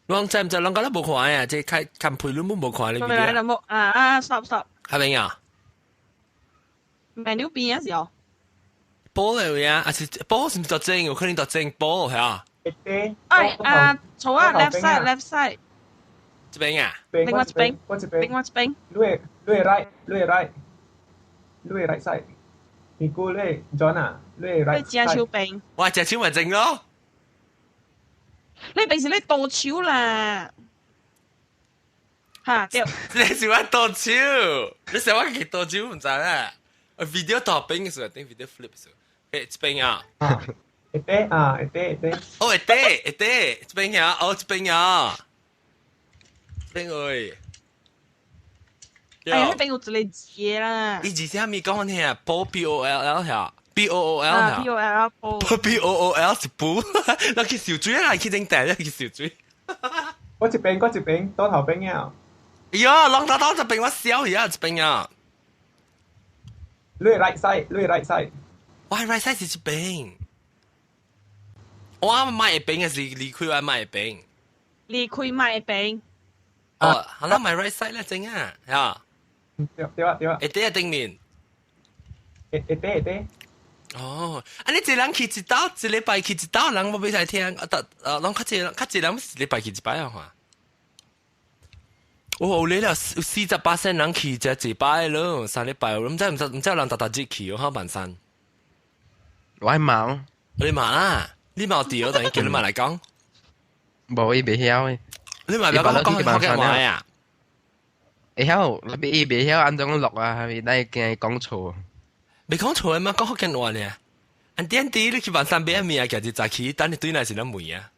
人知唔知？人講都冇看呀，即係看配你冇看你
video。嚟冇啊 stop。
係咪啊
？menu 變嘅時候。
波嚟嘅啊，是波是唔是正？有可能正波係啊。
坐啊 left side。
這邊啊。
另外一邊。
right side。你估你 John 啊，你 right side。
正手邊。
哇，正手咪正咯。
你平時你倒手啦。嚇，對。
你喜歡倒手？你成日去倒手唔知啦。video 倒邊嘅時候，定 video flip 嘅時候。這邊啊，
一啲。
哦，一啲，這邊啊，哦，這邊啊，這邊喂，
哎呀，你邊有一個字啦，
伊字啥咪講我聽啊，POLL 嚇，POOL ，POOL 是補，那去小水啦，去整蛋啦，去小水，
嗰一邊，多頭邊啊，
呀，啷到這邊我笑而家，這邊啊，
你 right side。
我 right side 是這邊，我啱買邊嘅是離開我買邊，
離開買邊，
哦，好啦，買 right side 啦，正啊，呀，
對啊，
一啲定面，
一啲，
哦，你一人去一道，一禮拜去一道，人冇俾晒聽，人較濟人一禮拜去一擺啊嘛。哦，你啦，48%人去就一擺咯，3禮拜，唔知有人特日去，我好萬山。
我係冇。
你嘛啦，你冇調，等於叫你嘛嚟講。
冇，伊未曉誒。
你嘛講福建話啊？
會曉，伊未曉按怎錄啊？係咪？但係驚講錯。
未講錯啊嘛，講福建話呢。安啲你去萬山邊面啊，其實就去，等你對嚟是諗梅啊。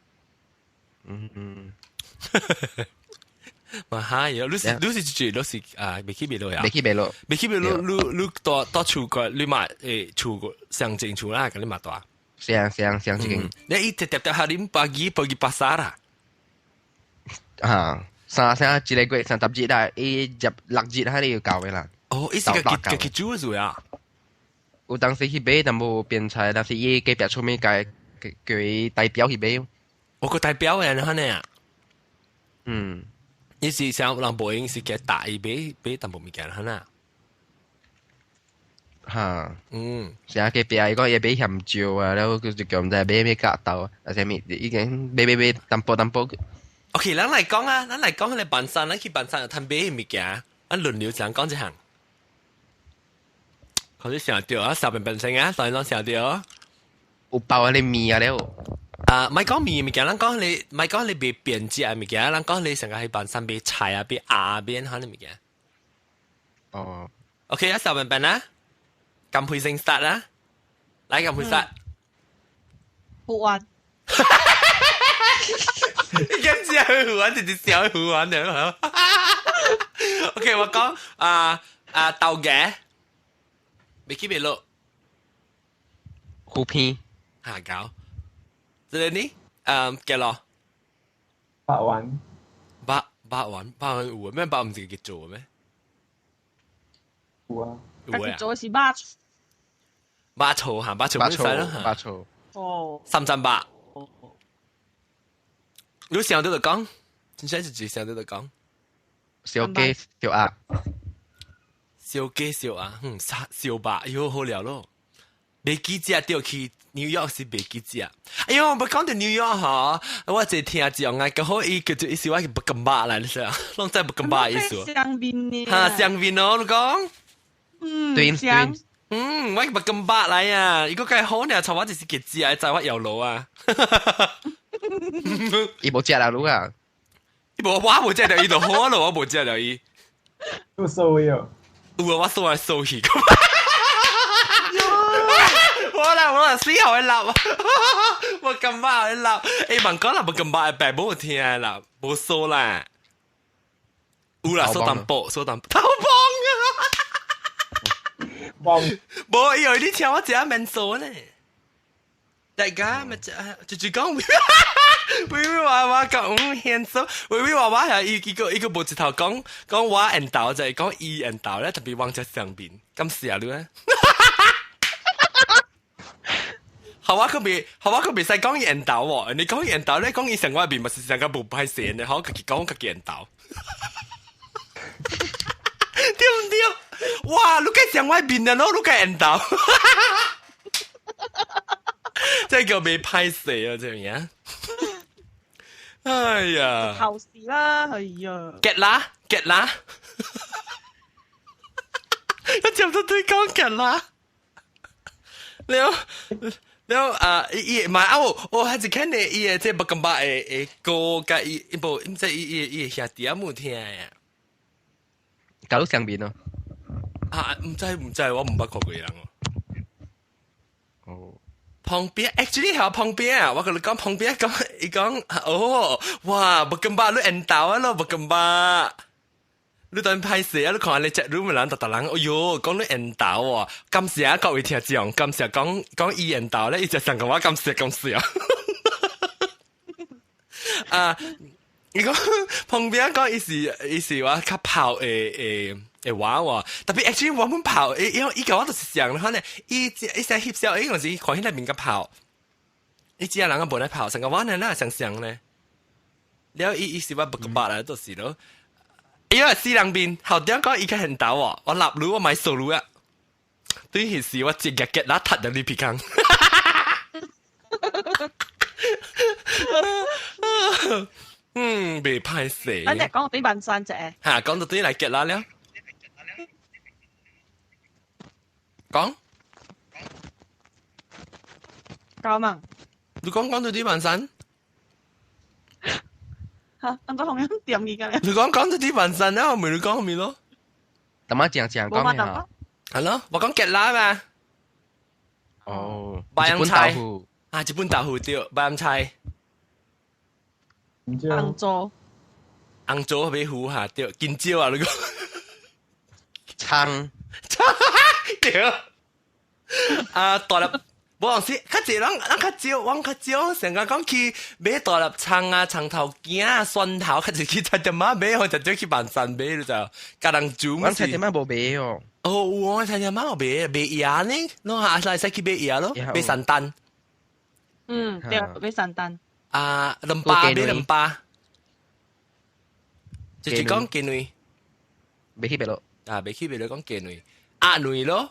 嘛哈嘢，你是住，你是啊，未去未落呀？
未去未落，
你多厝個，你嘛厝個上正厝啦，咁你嘛多。
上正。
你一直下你pagi pasar啊？
啊，sa一個月30日啦，伊入6日喺你要搞嘅啦。
哦，伊是個煮做啊？
有當時去買淡薄變菜，但是伊隔壁厝面家佢代表去買。
我個代表嘅人呢啊，伊是想人無用是嘅大買淡薄物件呢。
嚇，成日嘅別個嘢俾鹹椒啊，然後佢就講就係俾格豆，或者咩已經俾淡薄。
OK，咱嚟講啊，咱嚟講你辦山，咱去辦山就睇買物件，咱輪流講一項。佢啲想掉啊，十遍成啊，當然想掉。
有包啊，你米啊了。
咪講面物件，咱講你，咪講你別變質嘅物件，咱講你成日去辦山別菜啊，別鴨邊可能物件。
哦。
OK 啊，十遍啊。咁配姓殺啦，嚟咁配殺，
好玩。
你跟住去玩，直接笑去玩就好。OK， 我講豆嘅，未記未錄，
虎片
下搞，這裡呢，幾多
8碗
？8碗有咩8唔自己做咩？
有啊。
佢做嘅是馬
醋嚇，馬醋唔使啦嚇。
馬醋。
哦。
338。你想到就講，真係自己想到就講。
小雞小鴨。
小雞小鴨，小白，喲好聊咯。未記隻掉去紐約是未記隻。哎呦，唔講到紐約嚇，我淨聽講啊，咁好伊叫做意思話係不咁巴啦，你知啊？攏真係不咁巴意思。
香檳呢？
嚇，香檳咯，你講。
香。
我唔咁白嚟啊！如果計好呢，就我就是結字啊，就我有路啊。
伊冇食啦，路啊！
伊冇我冇食到伊度好咯，我冇食到伊。
有收嘅哦。
有啊，我收嚟收去。我死後去立啊！我咁白去立，誒問講啦，冇咁白病冇聽啦，冇收啦。有啦，收淡薄，收淡薄，好棒啊！冇，以為你聽我這樣面數呢？大家咪就講，微話講獻數，微話係一個冇直頭講我人道就係講伊人道咧，特別往隻上邊咁時你咧。後話佢未使講伊人道喎，你講伊人道咧，講伊成我邊咪是成個冇派線嘅，好佢講佢人道。對唔對？哇！你計上外邊啊，你計人道，真係叫未拍死啊！這樣，哎呀，
後事啦，係呀。
get 啦，我接到對講 get 啦，伊唔係啊！我係只看你伊即係不咁白誒歌嘅伊部，即係伊兄弟冇聽呀。
搞到上邊咯。
唔知，我唔捌看過人
哦。哦。
旁邊 actually 係旁邊啊！我同你講旁邊講哦，哇！不咁白你人道啊咯，不咁白。你當拍攝啊！你看你隻女咪人特人，哎喲，講你人道喎，咁時啊各位聽眾，咁時講伊人道咧，伊就成個話咁時啊。啊！你講旁邊講意思話較跑誒話喎，特別 actually 我們跑因為依個我都是想可能伊成翕相嗰陣時看起來面個跑，伊只係人個本來跑成個話呢，那想呢，然後伊是話不個白啦，都是咯。因為四兩邊後點講伊個很大喎，我立路我買數路啊，對件事我直日嘅拉突咗呢片坑。未拍死。
我哋講啲問山隻。
嚇，講到啲嚟結啦了。講。
講嘛？
你講到啲問山。
嚇，咁多同樣點嘅咧？
你講到啲問山啦，我咪你講後面咯。
等下講咩啊？
係咯，我講結啦嘛。
哦。
白洋菜。
啊，
日本豆腐對，白洋菜。
紅椒，
紅椒俾糊下掉，見椒啊！你講
葱，
掉啊！大粒冇陣時，較濟人往較椒，成日講去買大粒葱啊、葱頭鏡啊、蒜頭，較濟去菜店仔買，我就走去辦山買你就，家人煮
我菜店仔冇買哦。
哦，我菜店仔冇買，買椰呢？攞下嚟使去買椰咯，買神丹。
對，俾神蛋。
淋巴俾淋巴，就是講雞卵，
未起白咯。
未起俾你講雞卵，鴨卵咯，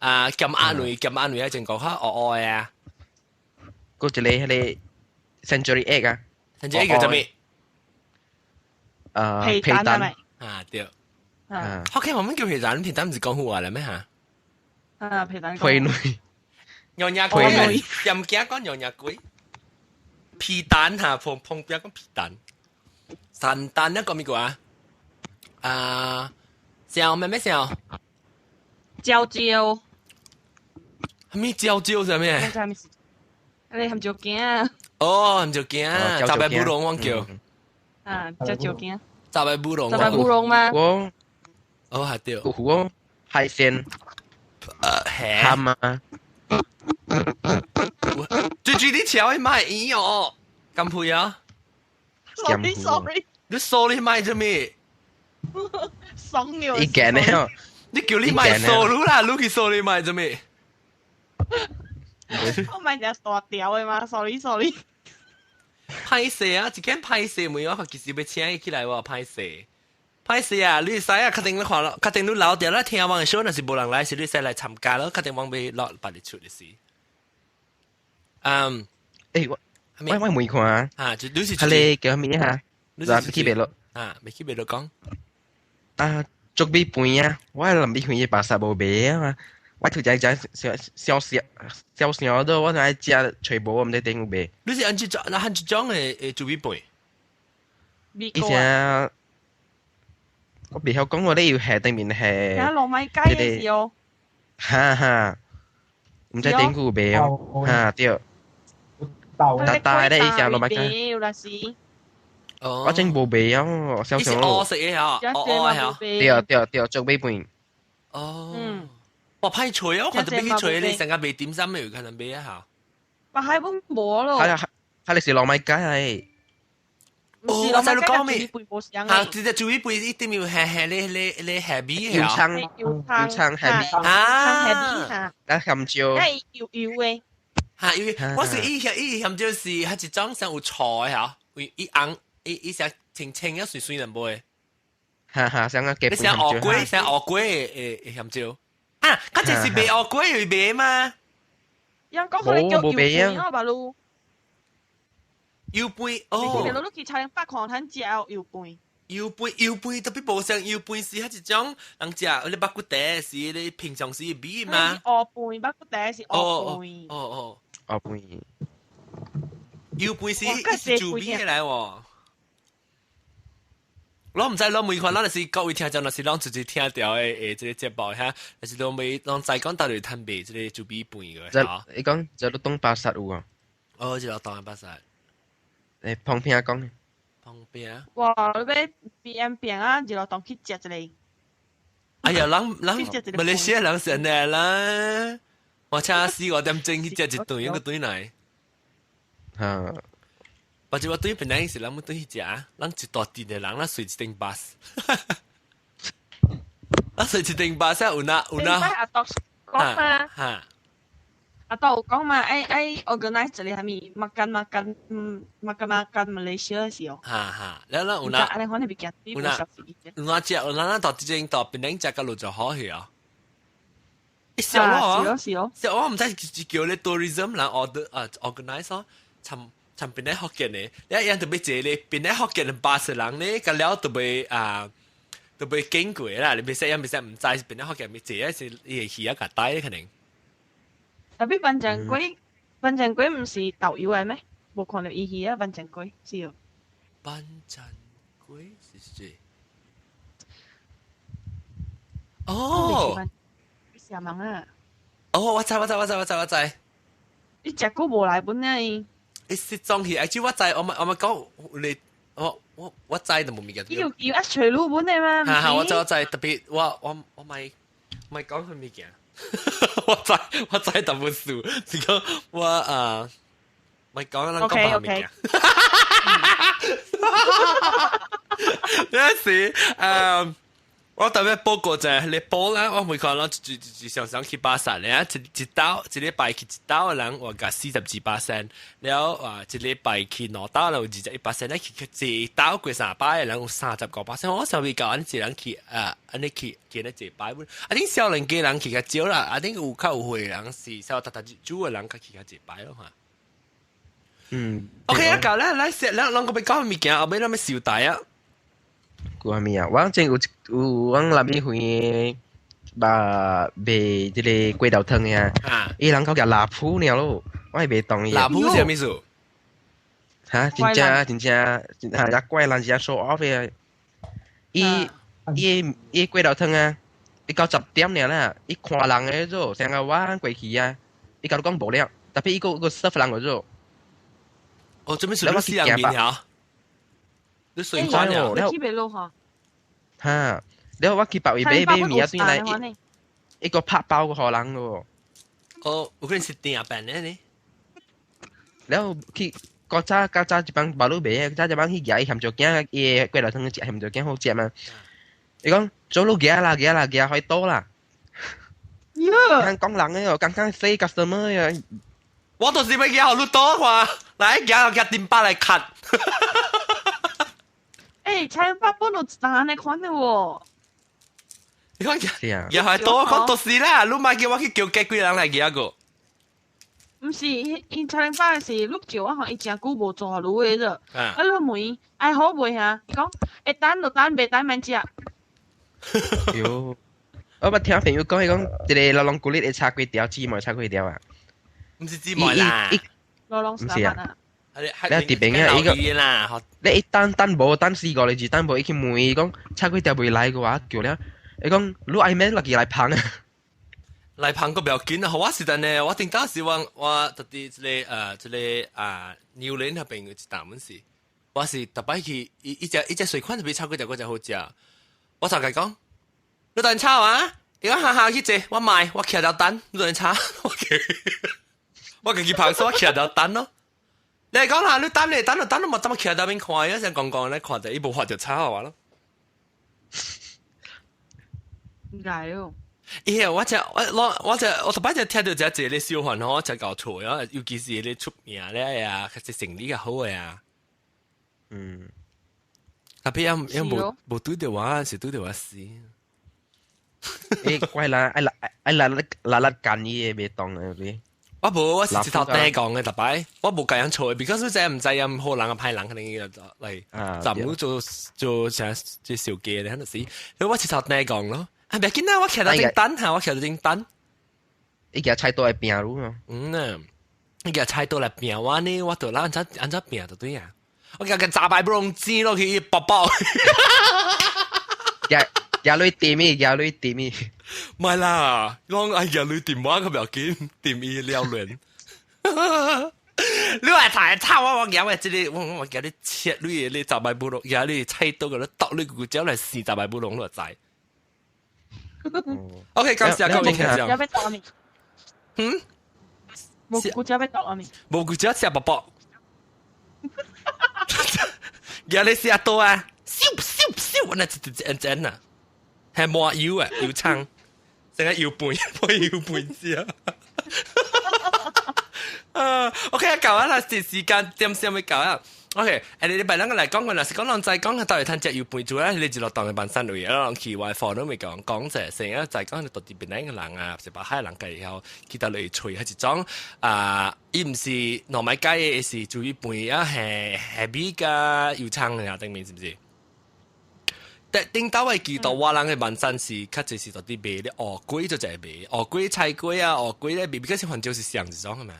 鹹鴨卵係正講下惡愛啊，
嗰隻你係 century egg 啊，
甚至叫做咩？
皮蛋係咪？
對，
啊
我聽我們叫皮蛋，皮蛋唔是講話啦咩嚇？
皮蛋。
配女，
羊肉龜咩？又唔記得講羊肉龜。皮蛋嚇，碰邊講皮蛋，神蛋一個咩個啊？燒咩燒？
椒椒。
咩椒係咩？
你含椒鏡。
含椒鏡，雜白烏龍我叫。
椒椒鏡。
雜白烏龍。
雜白烏龍嗎？
係對。
我海鮮，鹹啊。
最啲潮買魚哦，咁配啊
？Sorry，
你數你買做咩？
爽了。
一件呢？
你叫你買數啦，你去數你買做咩？
我買隻大條嘅嘛，sorry。
歹勢啊，一件歹勢沒有，其實要請伊起來喎，歹勢。歹勢啊！你使啊，確定你看咯，確定你留掉啦，聽網嘅 show，若是無人來時，你使來參加咯，確定網未落八日出嘅事。
我問看啊，
就你是
係你叫咩啊？未起白咯。
未起白咯講。
做米飯啊，我諗米飯嘢白沙無賣啊嘛，我條仔小都我嚟食全部我唔知點有賣。
你是按住種嘅做米飯？
以前我未曉講我咧要下對面係。
有糯米雞嘅時候。
哈，唔知點有賣哦，對。大咧以前糯米雞。我真冇賣啊，小小咯。
我食嘅嚇，我嚇。
對，做米飯。
我派菜啊！我看到俾菜，你成日賣點心咪有可能賣一下。
但係本冇咯。
係你是糯米雞係。
我知你講咩？直接做一杯一定要係你下邊
要撐下邊加鹹椒。
要嘅。
我是以前就是係一種像有菜嚇，一紅一隻青青一水水人杯。
像個
你像鵝龜，像鵝龜誒鹹椒。嗰隻是賣鵝龜去賣嘛？
人講佢哋叫腰杯啊，白嚕。
腰杯
你見到都幾差，北韓很食腰杯。
腰杯特別無像腰杯是係一種人食，你白骨茶是你平常時比嘛？
鵝杯，白骨茶是鵝杯。
鵝杯。
腰杯是做比起來喎。我唔知攞每款，咱就是各位聽眾，若是咱直接聽掉誒即個節目嚇，若是攞每咱再講到底攤賣即個做比半個嚇。
你講就都東巴剎有啊？
就落東巴剎。
你旁邊講。
旁邊。
哇！你俾邊邊啊，就落當去食一個。
哎呀，人馬來西亞人成日啦，我請死我點鐘去食一頓一個頓來。或者我對本來是咱們對去食，咱一大啲嘅人，咱隨一頂巴士，咱隨一頂巴士有哪？
阿多講嘛，阿多講嘛，organize 你係咪makan Malaysia 嘅時候？
แล้ว有哪？
你可能別見，
有哪隻？有哪到啲正到本來食個路就好去啊！是我唔知叫你 tourism 啦，organize 咯，尋邊啲福建嘅，你一樣特別借你邊啲福建嘅巴士人咧，個料特別特別經過啦，你別識唔知邊啲福建咪借，是伊係一個帶肯定。
特別汾正龜唔是豆油嘅咩？冇看到伊係啊，汾正龜是哦。
汾正龜是哦。
啥物啊？
我知。
你食過無來本啊？
你是裝起，而且我知，我咪講你，我知都冇物件。
要一隨路本嚟嘛？
我知，特別我咪講佢物件。我知特別數，是講我咪講咱講物件。有時我特別報告就係你報啦，我每個人常常去巴薩咧，一刀一禮拜去一刀嘅人，我加40%，แล้ว一禮拜去兩刀就21%，咧去一刀過3擺嘅人有30%，我稍微講安一人去安尼去見得一擺本，啊啲少年家人去較少啦，啊啲有較有會人是少特煮嘅人較去較一擺咯嚇。OK 啊，夠啦，來食啦，兩個別講物件，後尾咱要收帶啊。
個咩啊？我正有我諗起回把賣即個粿條湯啊，伊人講叫lap鋪了咯，我係未同意。
lap鋪是啥意思？
嚇，真正啊，怪人家 show off 嘅。伊粿條湯啊，伊到10點了啦，伊看人嘅做，成個我過去啊，伊甲你講無了，特別伊個 serve 人嘅做。
哦，做咩事？你私人面條？你水關了？
你去邊路嚇？
嚇！แล้วว่ากี่ปากอีเบ้เบ้มีอะไรนี่อีก็พักเป้าก็หอลัง咯
哦我跟你是定版的呢
แล้วกี่ก็จ้าจะบังบาลูเบ้จ้าจะบังที่ใหญ่ทำโจกี้เอ๋ก๋วยเตี๋ยวทั้งจะทำโจกี้好食嘛อี講做路嘅啦可以多啦講人嘅剛剛 say customer 嘅
我就是要嘅好多話來嘅電巴嚟咳
誒，菜包本來一單嚟款嘅喎。
你講又係多講到時啦，你咪叫我去叫幾個人嚟嘅個。
唔是，因菜包是碌住啊，伊真久無做路嘅啫。啊，你問愛好袂啊？伊講會等就等，袂等免食。
喲，我捌聽朋友講，伊講一個老龍骨力嘅炒粿條，姊妹炒粿條啊。
唔是姊妹啦，
老龍是啊。
你特別嘅依個，你一單無單4個，你只單無，伊去問伊講炒粿條未來嘅話，叫咧，伊講你愛咩落去來捧啊？
來捧個不要緊啊！我是但呢，我頂當時我特啲一個牛奶那邊有一單門事，我是特別去一隻水款特別炒粿條嗰隻好食，我就佢講，你等炒啊！伊講下去借，我買，我徛條單，你等炒，我佢捧手，我徛條單咯。你講啦，你等就冇怎麼徛到邊看啊！先講咧，看就一部發就炒話咯。
唔解咯。
咦！我特別就聽到只你笑話嗬，就搞錯啊！尤其是你出名咧啊，其實成績嘅好嘅啊。特別有冇對到話是對到話事。
誒，怪啦，拉幹嘢未當嘅你。
我是直頭聽講嘅特別，我冇咁樣錯 ，because 你真係唔知有好人嘅歹人，肯定要嚟就唔好做成做小記嘅，肯定是。我直頭聽講咯，係咪見到我徛到正等嚇，我徛到正等。
伊個菜刀係拼路啊！
伊個菜刀嚟拼我呢，我就按怎拼就對啊！我叫佢炸敗不攏知落去爆爆。
廿類點咪？
唔係啦，我係廿類電話咁又見點伊撩亂。你話太差我有嘅，即係我叫你切你炸敗不攏，有你菜刀嗰啲剁你骨椒嚟試炸敗不攏落仔。OK，今時今日
有咩剁面？冇骨椒咩剁面？
冇骨椒食爆爆。有你試下刀啊！燒，那真啊！係抹油啊，油葱，成日油半先啊！OK 啊，夠啊啦，時間點先咪夠啊 ！OK，你哋兩個嚟講，嗱，是講兩仔講係到底睇隻油半做咧，你就落當嘅本身類啊，期外貨都未講就成日就係講你到底邊兩個人啊，食白海人嘅以後，佢到嚟吹係一種伊唔是糯米雞嘅，是做一半啊，係米嘅油葱嘅，定面是唔是？頂到位見到我人嘅本身是，較就是到啲賣啲鵝粿就係賣鵝粿、菜粿啊，鵝粿咧，比較是環就是上一種係咪？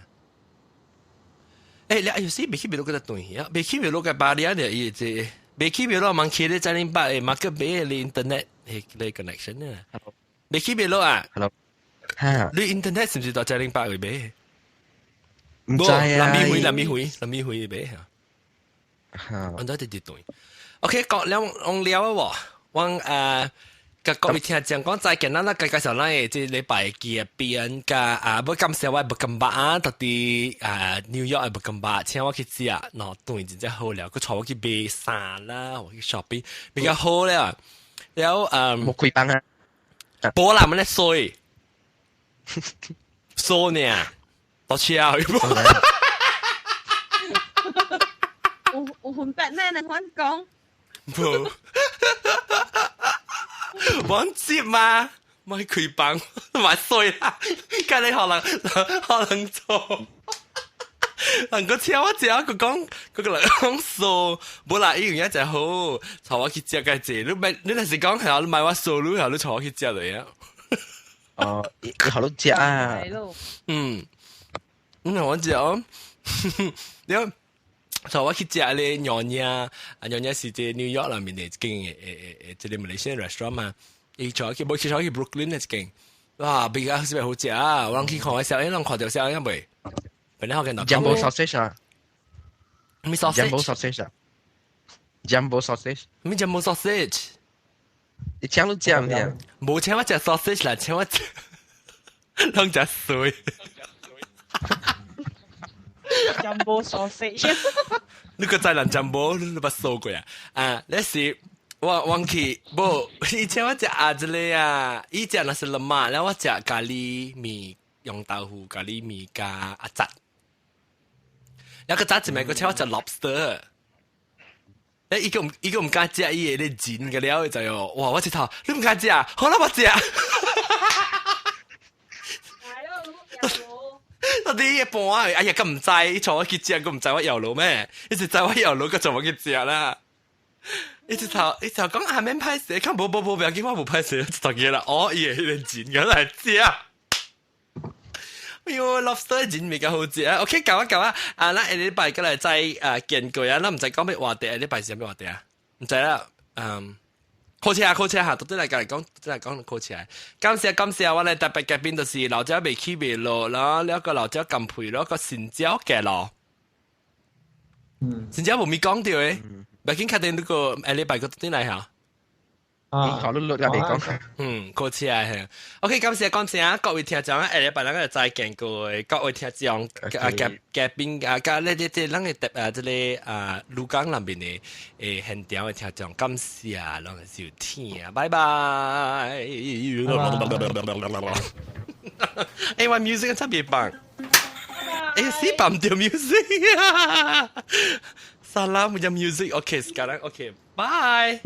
你有時未去別攞嗰個東西啊，未去別攞個巴黎啊，就伊即未去別攞問佢咧，在你巴誒馬克俾你 internet 嘅 connection 啊，未去別攞啊
，hello， 嚇，
你 internet 是唔是到在你巴會俾？
唔知啊，
南美會俾嚇，我都係啲東西。OK， 講聊喎，個各位聽講講再見啦，介紹啦，即係禮拜幾邊個不咁少位不咁白啊，到底New York 不咁白，請我去知啊，嗱對真真好了，佢坐我去買衫啦，我去 shopping 比較好咧，有
冇開班啊！
波蘭乜咧衰衰呢？多次啊！
有份白咩？你講講。
冇，冇接嘛，咪開班咪衰啦！隔你可能做。能夠聽我只佢講嗰個人講數，冇啦，呢樣嘢就好，坐我去食嘅字，你那時講係你買我數，你後你坐我去食嚟啊。
哦，你好多隻啊！
嗯，我講，你坐我去食咧娘是在 New York 裏面嘅一間即係 Malaysian restaurant 嘛，坐去 Brooklyn 嘅一間，哇，比較係咪好食啊？我諗去看我食，人看到食因為。
Jumbo sausage 啊，
咩 sausage？Jumbo
sausage 啊 ，Jumbo sausage。
咩 Jumbo sausage？
你聽都講嘅。
冇請我食 sausage 啦，請我食兩隻水。
Jumbo sausage。
你個再人 Jumbo，你把數過啊？啊，那時我忘記，不，以前我食這裡啊，以前那是喇嘛，然後我食咖喱米，用豆腐咖喱米加阿雜。有個雜誌咪個請我食 lobster，一個唔敢食伊個啲剪嘅料就有，哇！我直頭你唔敢食啊，好啦我食。我啲一半啊，哎呀咁唔制，坐我去食咁唔制我油腦咩？一直制我油腦，個坐我去食啦。一直頭講下面拍攝，看冇不要緊，我冇拍攝，就嘢啦。哦，伊個啲剪嘅嚟食。哎呦 ，lobster 剪味較好食啊 ！OK， 夠啊！啊，嗱，下禮拜過嚟再見過啊！嗱，唔使講咩話題，下禮拜是咩話題啊？唔使啦，靠車下，到底嚟講 靠車。感謝，我哋特別嘅邊度是老椒未起味咯，啦，呢個老椒咁配咯，個新椒嘅咯。新椒冇咪講到嘅，畢竟確定呢個下禮拜個到底嚟下。
考慮落入嚟講，
好似係。OK， 感謝啊，各位聽眾啊，下禮拜咱個再見各位聽眾嘅邊啊，加呢啲咱嘅特即係魯港那邊嘅現場嘅聽眾，感謝啊，咱嘅收聽啊，拜拜。哎，我 music 特別棒，哎，是棒掉 music 啊！Salam punya music，OK， sekarang OK，bye。